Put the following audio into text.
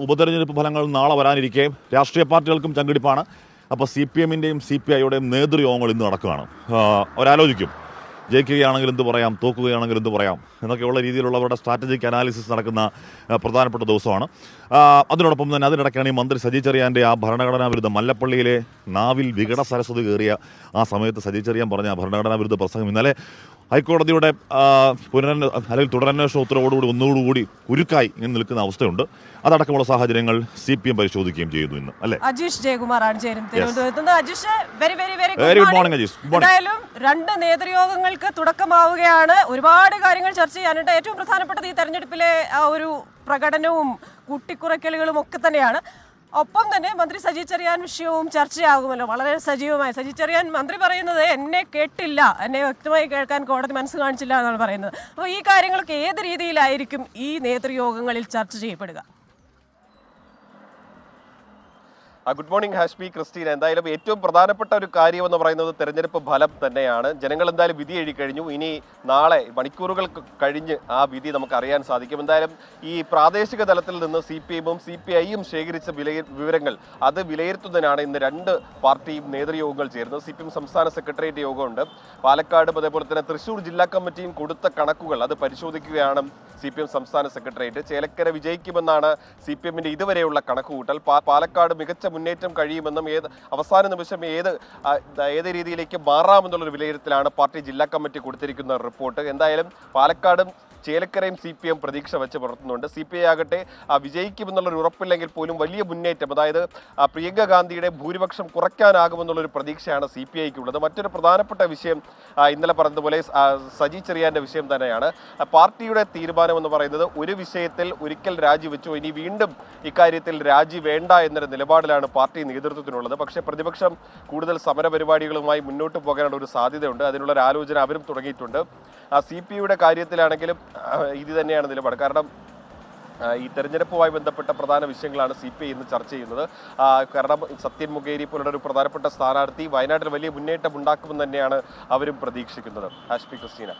ഉപതെരഞ്ഞെടുപ്പ് ഫലങ്ങൾ നാളെ വരാനിരിക്കെ രാഷ്ട്രീയ പാർട്ടികൾക്കും ചങ്കിടിപ്പാണ്. അപ്പോൾ CPM-ൻ്റെയും CPI-യുടെയും നേതൃയോഗങ്ങൾ ഇന്ന് നടക്കുകയാണ്. അവരാലോചിക്കും ജയിക്കുകയാണെങ്കിൽ എന്ത് പറയാം, തോക്കുകയാണെങ്കിൽ എന്ത് പറയാം എന്നൊക്കെയുള്ള രീതിയിലുള്ളവരുടെ സ്ട്രാറ്റജിക് അനാലിസിസ് നടക്കുന്ന പ്രധാനപ്പെട്ട ദിവസമാണ്. അതിനോടൊപ്പം തന്നെ അതിനിടയ്ക്കാണ് ഈ മന്ത്രി സജി ചെറിയാൻ്റെ ആ ഭരണഘടനാ വിരുദ്ധ മല്ലപ്പള്ളിയിലെ നാവിൽ വികട സരസ്വതി കയറിയ ആ സമയത്ത് സജി ചെറിയാൻ പറഞ്ഞ ഭരണഘടനാ വിരുദ്ധ പ്രസംഗം ഇന്നലെ ഹൈക്കോടതിയുടെ അല്ലെങ്കിൽ തുടരന്വേഷണ ഉത്തരവോടുകൂടി ഒന്നുകൂടി കുരുക്കായി ഇങ്ങനെ നിൽക്കുന്ന അവസ്ഥയുണ്ട്. അതടക്കമുള്ള സാഹചര്യങ്ങൾ CPM പരിശോധിക്കുകയും ചെയ്യുന്നു ഇന്ന്. അല്ലെ, അജീഷ് ജയകുമാറാണ് ചേരുന്നത്. Ajeesh, very good morning Ajeesh. എന്തായാലും രണ്ട് നേതൃയോഗങ്ങൾക്ക് തുടക്കമാവുകയാണ്. ഒരുപാട് കാര്യങ്ങൾ ചർച്ച ചെയ്യാനുണ്ട്. ഏറ്റവും പ്രധാനപ്പെട്ടത് ഈ തെരഞ്ഞെടുപ്പിലെ ആ ഒരു പ്രകടനവും കൂട്ടിക്കുറയ്ക്കലുകളും ഒക്കെ തന്നെയാണ്. ഒപ്പം തന്നെ മന്ത്രി സജി ചെറിയാൻ വിഷയവും ചർച്ചയാകുമല്ലോ, വളരെ സജീവമായി. സജി ചെറിയാൻ മന്ത്രി പറയുന്നത് എന്നെ കേട്ടില്ല, എന്നെ വ്യക്തമായി കേൾക്കാൻ കോടതി മനസ്സ് കാണിച്ചില്ല എന്നാണ് പറയുന്നത്. അപ്പോൾ ഈ കാര്യങ്ങളൊക്കെ ഏത് രീതിയിലായിരിക്കും ഈ നേതൃയോഗങ്ങളിൽ ചർച്ച ചെയ്യപ്പെടുക? Good morning Hashmi, Christina. എന്തായാലും ഏറ്റവും പ്രധാനപ്പെട്ട ഒരു കാര്യം എന്ന് പറയുന്നത് തെരഞ്ഞെടുപ്പ് ഫലം തന്നെയാണ്. ജനങ്ങൾ എന്തായാലും വിധി എഴുതി കഴിഞ്ഞു. ഇനി നാളെ മണിക്കൂറുകൾ കഴിഞ്ഞ് ആ വിധി നമുക്ക് അറിയാൻ സാധിക്കും. എന്തായാലും ഈ പ്രാദേശിക തലത്തിൽ നിന്ന് CPM-ഉം CPI-യും ശേഖരിച്ച വിവരങ്ങൾ അത് വിലയിരുത്തുന്നതിനാണ് ഇന്ന് രണ്ട് പാർട്ടിയും നേതൃയോഗങ്ങൾ ചേരുന്നത്. CPM സംസ്ഥാന സെക്രട്ടേറിയറ്റ് യോഗമുണ്ട്. പാലക്കാടും അതേപോലെ തന്നെ തൃശ്ശൂർ ജില്ലാ കമ്മിറ്റിയും കൊടുത്ത കണക്കുകൾ അത് പരിശോധിക്കുകയാണ് CPM സംസ്ഥാന സെക്രട്ടേറിയറ്റ്. ചേലക്കര വിജയിക്കുമെന്നാണ് CPM-ന്റെ ഇതുവരെയുള്ള കണക്കുകൂട്ടൽ. പാലക്കാട് മികച്ച മുന്നേറ്റം കഴിയുമെന്നും അവസാന നിമിഷം ഏത് രീതിയിലേക്ക് മാറാമെന്നുള്ളൊരു വിലയിരുത്തലാണ് പാർട്ടി ജില്ലാ കമ്മിറ്റി കൊടുത്തിരിക്കുന്ന റിപ്പോർട്ട്. എന്തായാലും പാലക്കാടും ചേലക്കരയും CPM പ്രതീക്ഷ വെച്ച് പുറത്തുന്നുണ്ട്. CPI ആകട്ടെ വിജയിക്കുമെന്നുള്ളൊരു ഉറപ്പില്ലെങ്കിൽ പോലും വലിയ മുന്നേറ്റം, അതായത് പ്രിയങ്ക ഗാന്ധിയുടെ ഭൂരിപക്ഷം കുറയ്ക്കാനാകുമെന്നുള്ളൊരു പ്രതീക്ഷയാണ് CPI-ക്കുള്ളത്. മറ്റൊരു പ്രധാനപ്പെട്ട വിഷയം ഇന്നലെ പറഞ്ഞതുപോലെ സജി ചെറിയാൻ്റെ വിഷയം തന്നെയാണ്. പാർട്ടിയുടെ തീരുമാനം എന്ന് പറയുന്നത് ഒരു വിഷയത്തിൽ ഒരിക്കൽ രാജിവെച്ചു, ഇനി വീണ്ടും ഇക്കാര്യത്തിൽ രാജി വേണ്ട എന്നൊരു നിലപാടിലാണ് പാർട്ടി നേതൃത്വത്തിനുള്ളത്. പക്ഷേ പ്രതിപക്ഷം കൂടുതൽ സമരപരിപാടികളുമായി മുന്നോട്ട് പോകാനുള്ള ഒരു സാധ്യതയുണ്ട്. അതിനുള്ളൊരു ആലോചന അവരും തുടങ്ങിയിട്ടുണ്ട്. CPI-യുടെ കാര്യത്തിലാണെങ്കിലും ഇത് തന്നെയാണ് നിലപാട്. കാരണം ഈ തെരഞ്ഞെടുപ്പുമായി ബന്ധപ്പെട്ട പ്രധാന വിഷയങ്ങളാണ് CPI ഇന്ന് ചർച്ച ചെയ്യുന്നത്. കാരണം സത്യൻ മുഖേരി പോലുള്ള ഒരു പ്രധാനപ്പെട്ട സ്ഥാനാർത്ഥി വയനാട്ടിൽ വലിയ മുന്നേറ്റം ഉണ്ടാക്കുമെന്ന് തന്നെയാണ് അവരും പ്രതീക്ഷിക്കുന്നത്. ഹാഷ്മി, ക്രിസ്റ്റീന.